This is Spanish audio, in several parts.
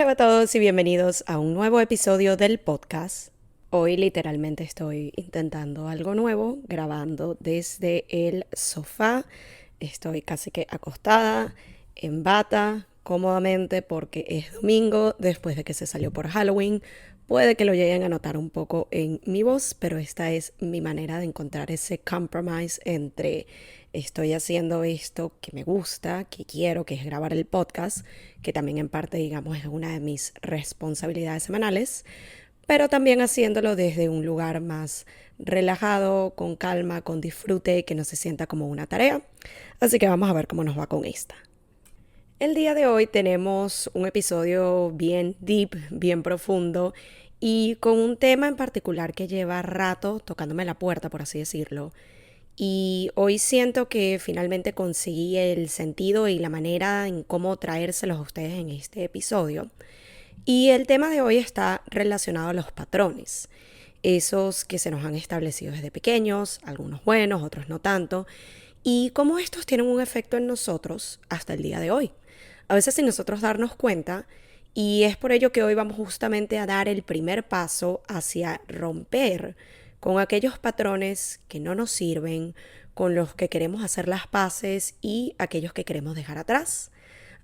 Hola a todos y bienvenidos a un nuevo episodio del podcast. Hoy literalmente estoy intentando algo nuevo, grabando desde el sofá. Estoy casi que acostada, en bata, cómodamente porque es domingo, después de que se salió por Halloween. Puede que lo lleguen a notar un poco en mi voz, pero esta es mi manera de encontrar ese compromise entre estoy haciendo esto que me gusta, que quiero, que es grabar el podcast, que también en parte, digamos, es una de mis responsabilidades semanales, pero también haciéndolo desde un lugar más relajado, con calma, con disfrute, que no se sienta como una tarea. Así que vamos a ver cómo nos va con esta. El día de hoy tenemos un episodio bien deep, bien profundo y con un tema en particular que lleva rato tocándome la puerta, por así decirlo. Y hoy siento que finalmente conseguí el sentido y la manera en cómo traérselos a ustedes en este episodio. Y el tema de hoy está relacionado a los patrones, esos que se nos han establecido desde pequeños, algunos buenos, otros no tanto, y cómo estos tienen un efecto en nosotros hasta el día de hoy. A veces sin nosotros darnos cuenta, y es por ello que hoy vamos justamente a dar el primer paso hacia romper con aquellos patrones que no nos sirven, con los que queremos hacer las paces y aquellos que queremos dejar atrás.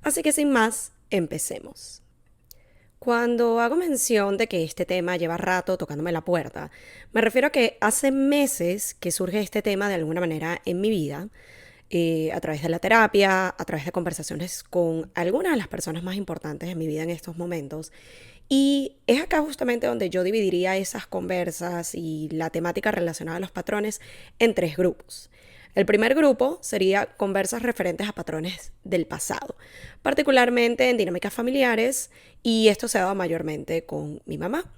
Así que sin más, empecemos. Cuando hago mención de que este tema lleva rato tocándome la puerta, me refiero a que hace meses que surge este tema de alguna manera en mi vida, a través de la terapia, a través de conversaciones con algunas de las personas más importantes en mi vida en estos momentos. Y es acá justamente donde yo dividiría esas conversas y la temática relacionada a los patrones en tres grupos. El primer grupo sería conversas referentes a patrones del pasado, particularmente en dinámicas familiares, y esto se ha dado mayormente con mi mamá.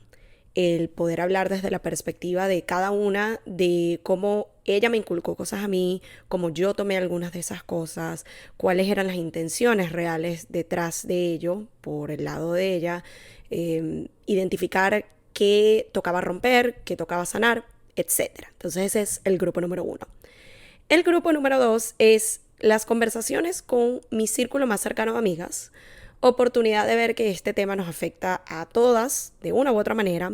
El poder hablar desde la perspectiva de cada una, de cómo ella me inculcó cosas a mí, cómo yo tomé algunas de esas cosas, cuáles eran las intenciones reales detrás de ello, por el lado de ella, identificar qué tocaba romper, qué tocaba sanar, etc. Entonces ese es el grupo número uno. El grupo número dos es las conversaciones con mi círculo más cercano de amigas, oportunidad de ver que este tema nos afecta a todas de una u otra manera,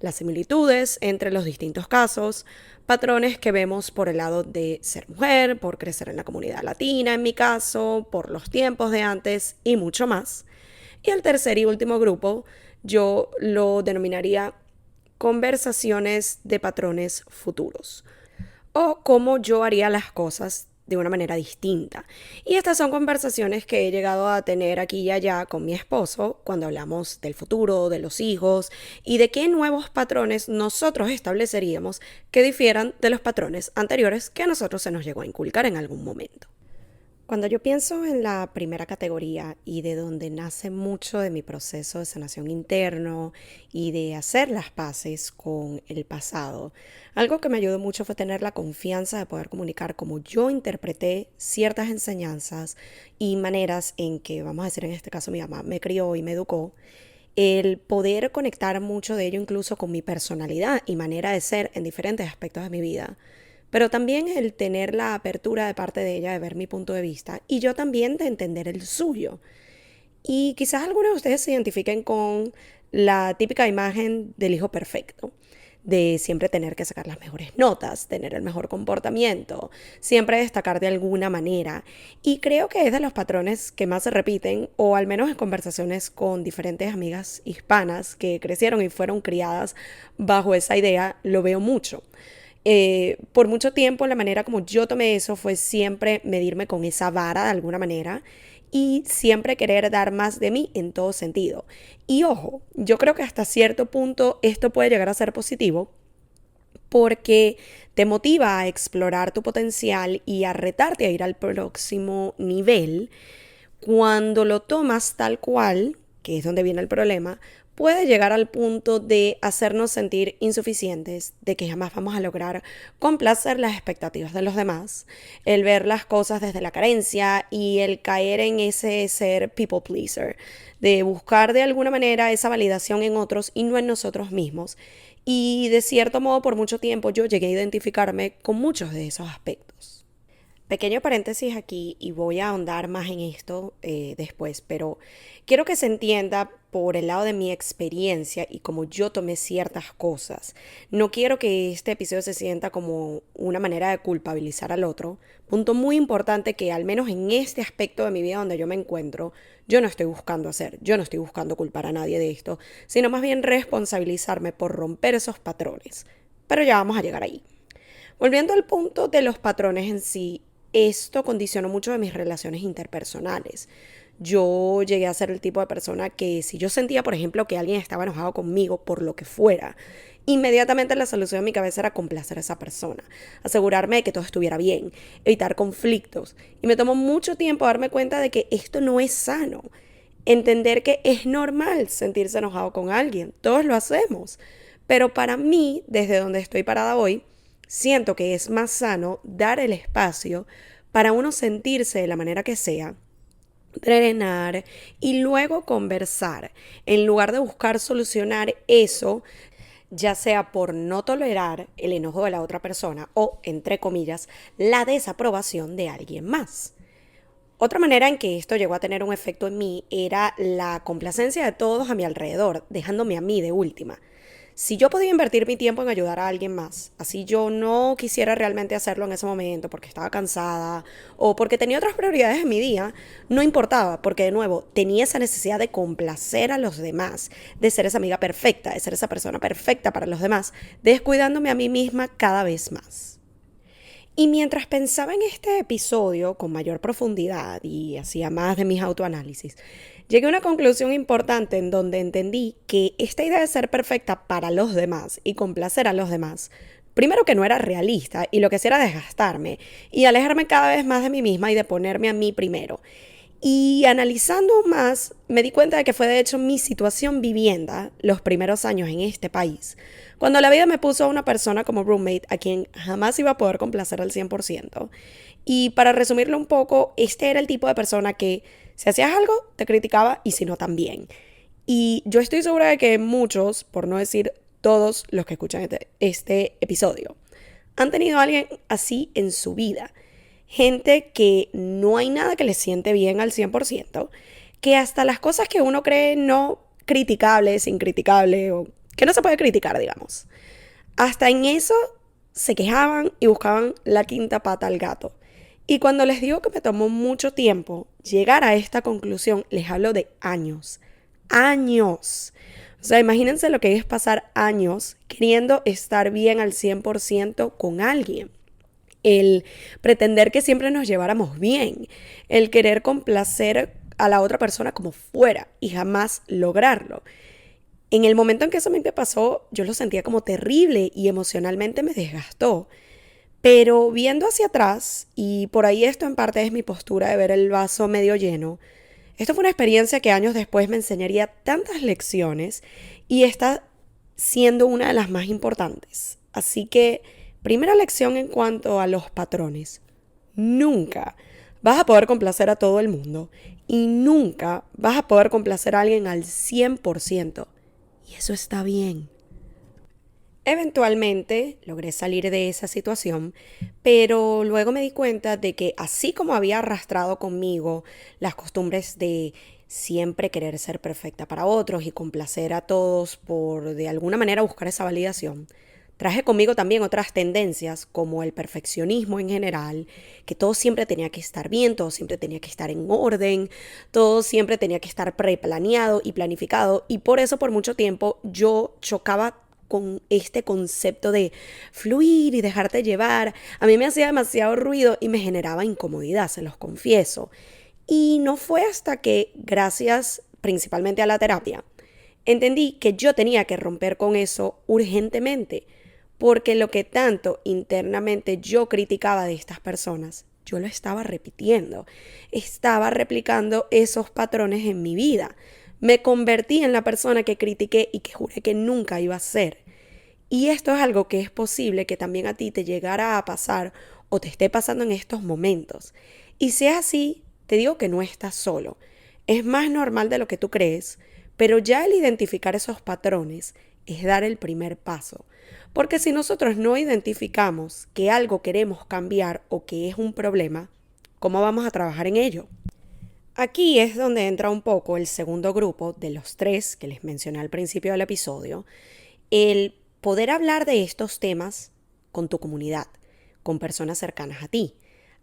las similitudes entre los distintos casos, patrones que vemos por el lado de ser mujer, por crecer en la comunidad latina en mi caso, por los tiempos de antes y mucho más. Y el tercer y último grupo yo lo denominaría conversaciones de patrones futuros o cómo yo haría las cosas de una manera distinta. Y estas son conversaciones que he llegado a tener aquí y allá con mi esposo cuando hablamos del futuro, de los hijos y de qué nuevos patrones nosotros estableceríamos que difieran de los patrones anteriores que a nosotros se nos llegó a inculcar en algún momento. Cuando yo pienso en la primera categoría y de donde nace mucho de mi proceso de sanación interno y de hacer las paces con el pasado, algo que me ayudó mucho fue tener la confianza de poder comunicar cómo yo interpreté ciertas enseñanzas y maneras en que, vamos a decir en este caso, mi mamá me crió y me educó, el poder conectar mucho de ello incluso con mi personalidad y manera de ser en diferentes aspectos de mi vida, pero también el tener la apertura de parte de ella de ver mi punto de vista y yo también de entender el suyo. Y quizás algunos de ustedes se identifiquen con la típica imagen del hijo perfecto, de siempre tener que sacar las mejores notas, tener el mejor comportamiento, siempre destacar de alguna manera. Y creo que es de los patrones que más se repiten, o al menos en conversaciones con diferentes amigas hispanas que crecieron y fueron criadas bajo esa idea, lo veo mucho. Por mucho tiempo la manera como yo tomé eso fue siempre medirme con esa vara de alguna manera y siempre querer dar más de mí en todo sentido. Y ojo, yo creo que hasta cierto punto esto puede llegar a ser positivo porque te motiva a explorar tu potencial y a retarte a ir al próximo nivel. Cuando lo tomas tal cual, que es donde viene el problema, puede llegar al punto de hacernos sentir insuficientes, de que jamás vamos a lograr complacer las expectativas de los demás, el ver las cosas desde la carencia y el caer en ese ser people pleaser, de buscar de alguna manera esa validación en otros y no en nosotros mismos. Y de cierto modo, por mucho tiempo yo llegué a identificarme con muchos de esos aspectos. Pequeño paréntesis aquí y voy a ahondar más en esto después, pero quiero que se entienda por el lado de mi experiencia y como yo tomé ciertas cosas. No quiero que este episodio se sienta como una manera de culpabilizar al otro. Punto muy importante que al menos en este aspecto de mi vida donde yo me encuentro, yo no estoy buscando hacer, yo no estoy buscando culpar a nadie de esto, sino más bien responsabilizarme por romper esos patrones. Pero ya vamos a llegar ahí. Volviendo al punto de los patrones en sí, esto condicionó mucho de mis relaciones interpersonales. Yo llegué a ser el tipo de persona que si yo sentía, por ejemplo, que alguien estaba enojado conmigo por lo que fuera, inmediatamente la solución en mi cabeza era complacer a esa persona, asegurarme de que todo estuviera bien, evitar conflictos. Y me tomó mucho tiempo darme cuenta de que esto no es sano. Entender que es normal sentirse enojado con alguien, todos lo hacemos. Pero para mí, desde donde estoy parada hoy, siento que es más sano dar el espacio para uno sentirse de la manera que sea, drenar y luego conversar, en lugar de buscar solucionar eso, ya sea por no tolerar el enojo de la otra persona o, entre comillas, la desaprobación de alguien más. Otra manera en que esto llegó a tener un efecto en mí era la complacencia de todos a mi alrededor, dejándome a mí de última. Si yo podía invertir mi tiempo en ayudar a alguien más, así yo no quisiera realmente hacerlo en ese momento porque estaba cansada o porque tenía otras prioridades en mi día, no importaba porque de nuevo tenía esa necesidad de complacer a los demás, de ser esa amiga perfecta, de ser esa persona perfecta para los demás, descuidándome a mí misma cada vez más. Y mientras pensaba en este episodio con mayor profundidad y hacía más de mis autoanálisis, llegué a una conclusión importante en donde entendí que esta idea de ser perfecta para los demás y complacer a los demás, primero que no era realista y lo que hacía era desgastarme y alejarme cada vez más de mí misma y de ponerme a mí primero. Y analizando más, me di cuenta de que fue de hecho mi situación vivienda los primeros años en este país, cuando la vida me puso a una persona como roommate a quien jamás iba a poder complacer al 100%. Y para resumirlo un poco, este era el tipo de persona que si hacías algo, te criticaba y si no, también. Y yo estoy segura de que muchos, por no decir todos los que escuchan este episodio, han tenido a alguien así en su vida. Gente que no hay nada que le siente bien al 100%, que hasta las cosas que uno cree no criticables, incriticables o que no se puede criticar, digamos. Hasta en eso se quejaban y buscaban la quinta pata al gato. Y cuando les digo que me tomó mucho tiempo llegar a esta conclusión, les hablo de años. Años. O sea, imagínense lo que es pasar años queriendo estar bien al 100% con alguien. El pretender que siempre nos lleváramos bien, el querer complacer a la otra persona como fuera y jamás lograrlo. En el momento en que eso me pasó, yo lo sentía como terrible y emocionalmente me desgastó. Pero viendo hacia atrás, y por ahí esto en parte es mi postura de ver el vaso medio lleno, esto fue una experiencia que años después me enseñaría tantas lecciones y está siendo una de las más importantes. Así que, primera lección en cuanto a los patrones. Nunca vas a poder complacer a todo el mundo y nunca vas a poder complacer a alguien al 100%. Y eso está bien. Eventualmente logré salir de esa situación, pero luego me di cuenta de que así como había arrastrado conmigo las costumbres de siempre querer ser perfecta para otros y complacer a todos por de alguna manera buscar esa validación, traje conmigo también otras tendencias como el perfeccionismo en general, que todo siempre tenía que estar bien, todo siempre tenía que estar en orden, todo siempre tenía que estar preplaneado y planificado y por eso por mucho tiempo yo chocaba con este concepto de fluir y dejarte llevar. A mí me hacía demasiado ruido y me generaba incomodidad, se los confieso. Y no fue hasta que, gracias principalmente a la terapia, entendí que yo tenía que romper con eso urgentemente, porque lo que tanto internamente yo criticaba de estas personas, yo lo estaba repitiendo, estaba replicando esos patrones en mi vida. Me convertí en la persona que critiqué y que juré que nunca iba a ser. Y esto es algo que es posible que también a ti te llegara a pasar o te esté pasando en estos momentos. Y si es así, te digo que no estás solo. Es más normal de lo que tú crees, pero ya el identificar esos patrones es dar el primer paso. Porque si nosotros no identificamos que algo queremos cambiar o que es un problema, ¿cómo vamos a trabajar en ello? Aquí es donde entra un poco el segundo grupo de los tres que les mencioné al principio del episodio, el poder hablar de estos temas con tu comunidad, con personas cercanas a ti.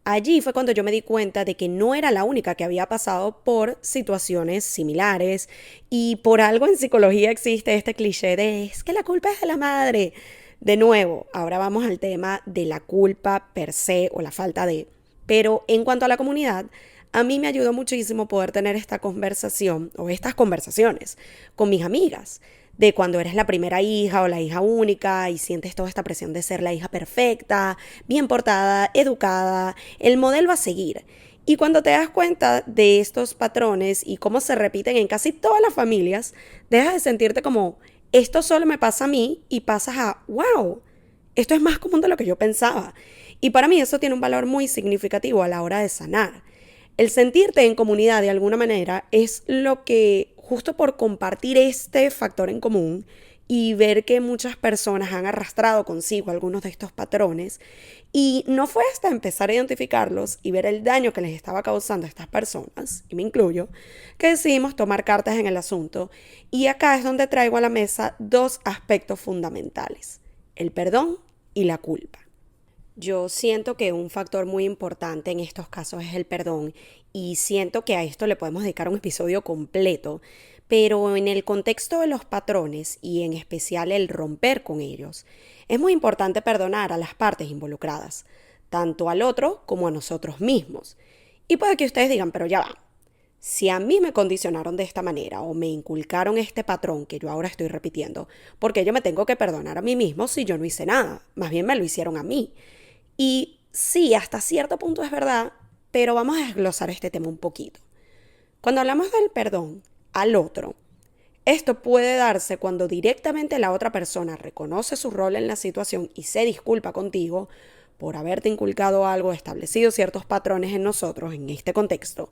Allí fue cuando yo me di cuenta de que no era la única que había pasado por situaciones similares y por algo en psicología existe este cliché de es que la culpa es de la madre. De nuevo, ahora vamos al tema de la culpa per se o la falta de. Pero en cuanto a la comunidad, a mí me ayudó muchísimo poder tener esta conversación o estas conversaciones con mis amigas de cuando eres la primera hija o la hija única y sientes toda esta presión de ser la hija perfecta, bien portada, educada, el modelo a seguir. Y cuando te das cuenta de estos patrones y cómo se repiten en casi todas las familias, dejas de sentirte como, esto solo me pasa a mí y pasas a, wow, esto es más común de lo que yo pensaba. Y para mí eso tiene un valor muy significativo a la hora de sanar. El sentirte en comunidad de alguna manera es lo que, justo por compartir este factor en común y ver que muchas personas han arrastrado consigo algunos de estos patrones, y no fue hasta empezar a identificarlos y ver el daño que les estaba causando a estas personas, y me incluyo, que decidimos tomar cartas en el asunto, y acá es donde traigo a la mesa dos aspectos fundamentales: el perdón y la culpa. Yo siento que un factor muy importante en estos casos es el perdón y siento que a esto le podemos dedicar un episodio completo, pero en el contexto de los patrones y en especial el romper con ellos, es muy importante perdonar a las partes involucradas, tanto al otro como a nosotros mismos. Y puede que ustedes digan, pero ya va, si a mí me condicionaron de esta manera o me inculcaron este patrón que yo ahora estoy repitiendo, ¿por qué yo me tengo que perdonar a mí mismo si yo no hice nada? Más bien me lo hicieron a mí. Y sí, hasta cierto punto es verdad, pero vamos a desglosar este tema un poquito. Cuando hablamos del perdón al otro, esto puede darse cuando directamente la otra persona reconoce su rol en la situación y se disculpa contigo por haberte inculcado algo, establecido ciertos patrones en nosotros en este contexto.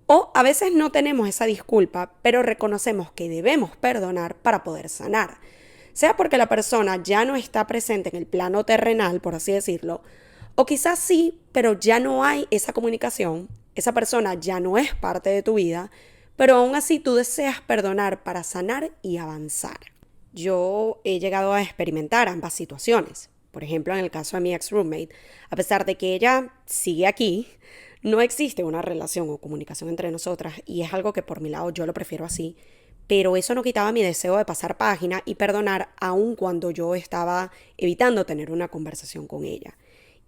O a veces no tenemos esa disculpa, pero reconocemos que debemos perdonar para poder sanar. Sea porque la persona ya no está presente en el plano terrenal, por así decirlo, o quizás sí, pero ya no hay esa comunicación, esa persona ya no es parte de tu vida, pero aún así tú deseas perdonar para sanar y avanzar. Yo he llegado a experimentar ambas situaciones. Por ejemplo, en el caso de mi ex roommate, a pesar de que ella sigue aquí, no existe una relación o comunicación entre nosotras y es algo que por mi lado yo lo prefiero así, pero eso no quitaba mi deseo de pasar página y perdonar aun cuando yo estaba evitando tener una conversación con ella.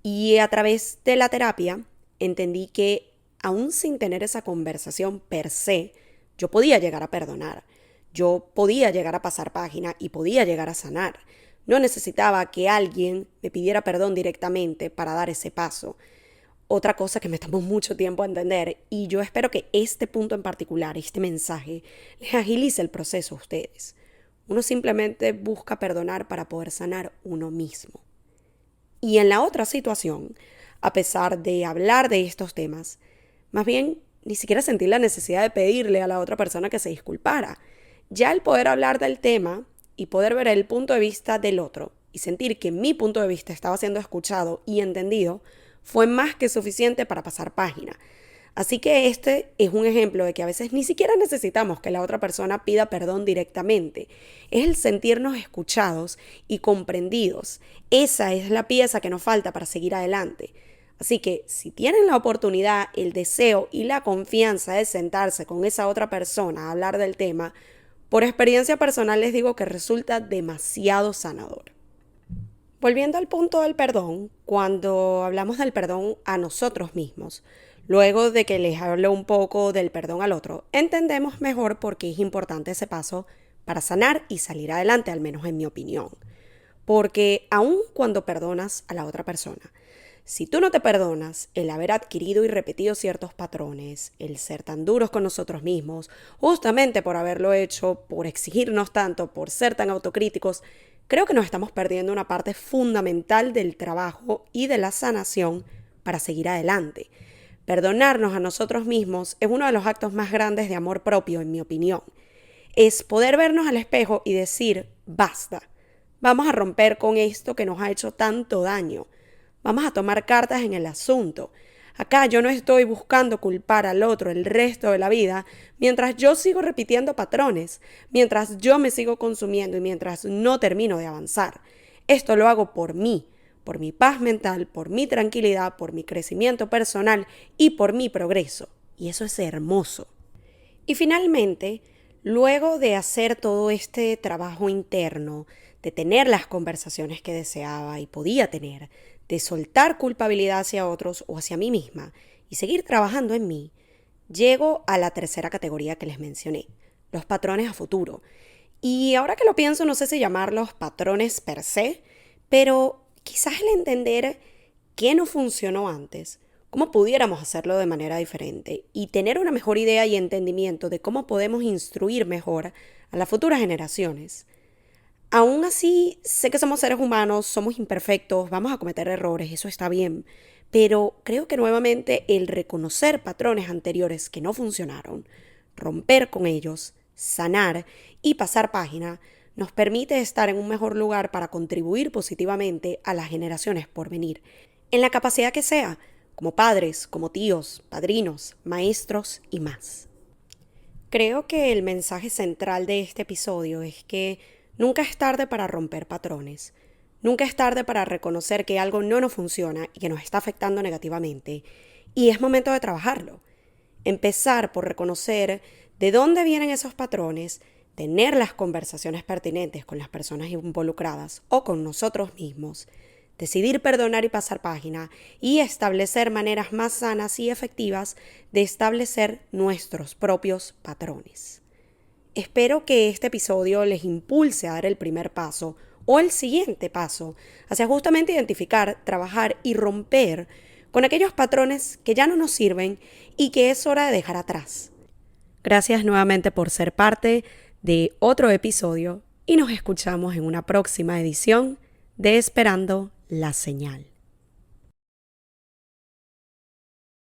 Y a través de la terapia entendí que aún sin tener esa conversación per se, yo podía llegar a perdonar, yo podía llegar a pasar página y podía llegar a sanar. No necesitaba que alguien me pidiera perdón directamente para dar ese paso. Otra cosa que me tomó mucho tiempo a entender, y yo espero que este punto en particular, este mensaje, les agilice el proceso a ustedes. Uno simplemente busca perdonar para poder sanar uno mismo. Y en la otra situación, a pesar de hablar de estos temas, más bien ni siquiera sentí la necesidad de pedirle a la otra persona que se disculpara. Ya el poder hablar del tema y poder ver el punto de vista del otro y sentir que mi punto de vista estaba siendo escuchado y entendido, fue más que suficiente para pasar página. Así que este es un ejemplo de que a veces ni siquiera necesitamos que la otra persona pida perdón directamente. Es el sentirnos escuchados y comprendidos. Esa es la pieza que nos falta para seguir adelante. Así que si tienen la oportunidad, el deseo y la confianza de sentarse con esa otra persona a hablar del tema, por experiencia personal les digo que resulta demasiado sanador. Volviendo al punto del perdón, cuando hablamos del perdón a nosotros mismos, luego de que les hablo un poco del perdón al otro, entendemos mejor por qué es importante ese paso para sanar y salir adelante, al menos en mi opinión. Porque aun cuando perdonas a la otra persona, si tú no te perdonas el haber adquirido y repetido ciertos patrones, el ser tan duros con nosotros mismos, justamente por haberlo hecho, por exigirnos tanto, por ser tan autocríticos, creo que nos estamos perdiendo una parte fundamental del trabajo y de la sanación para seguir adelante. Perdonarnos a nosotros mismos es uno de los actos más grandes de amor propio, en mi opinión. Es poder vernos al espejo y decir, basta. Vamos a romper con esto que nos ha hecho tanto daño. Vamos a tomar cartas en el asunto. Acá yo no estoy buscando culpar al otro el resto de la vida mientras yo sigo repitiendo patrones, mientras yo me sigo consumiendo y mientras no termino de avanzar. Esto lo hago por mí, por mi paz mental, por mi tranquilidad, por mi crecimiento personal y por mi progreso. Y eso es hermoso. Y finalmente, luego de hacer todo este trabajo interno, de tener las conversaciones que deseaba y podía tener, de soltar culpabilidad hacia otros o hacia mí misma y seguir trabajando en mí, llego a la tercera categoría que les mencioné, los patrones a futuro. Y ahora que lo pienso, no sé si llamarlos patrones per se, pero quizás el entender qué no funcionó antes, cómo pudiéramos hacerlo de manera diferente y tener una mejor idea y entendimiento de cómo podemos instruir mejor a las futuras generaciones. Aún así, sé que somos seres humanos, somos imperfectos, vamos a cometer errores, eso está bien, pero creo que nuevamente el reconocer patrones anteriores que no funcionaron, romper con ellos, sanar y pasar página, nos permite estar en un mejor lugar para contribuir positivamente a las generaciones por venir, en la capacidad que sea, como padres, como tíos, padrinos, maestros y más. Creo que el mensaje central de este episodio es que nunca es tarde para romper patrones. Nunca es tarde para reconocer que algo no nos funciona y que nos está afectando negativamente. Y es momento de trabajarlo. Empezar por reconocer de dónde vienen esos patrones, tener las conversaciones pertinentes con las personas involucradas o con nosotros mismos, decidir perdonar y pasar página y establecer maneras más sanas y efectivas de establecer nuestros propios patrones. Espero que este episodio les impulse a dar el primer paso o el siguiente paso hacia justamente identificar, trabajar y romper con aquellos patrones que ya no nos sirven y que es hora de dejar atrás. Gracias nuevamente por ser parte de otro episodio y nos escuchamos en una próxima edición de Esperando la Señal.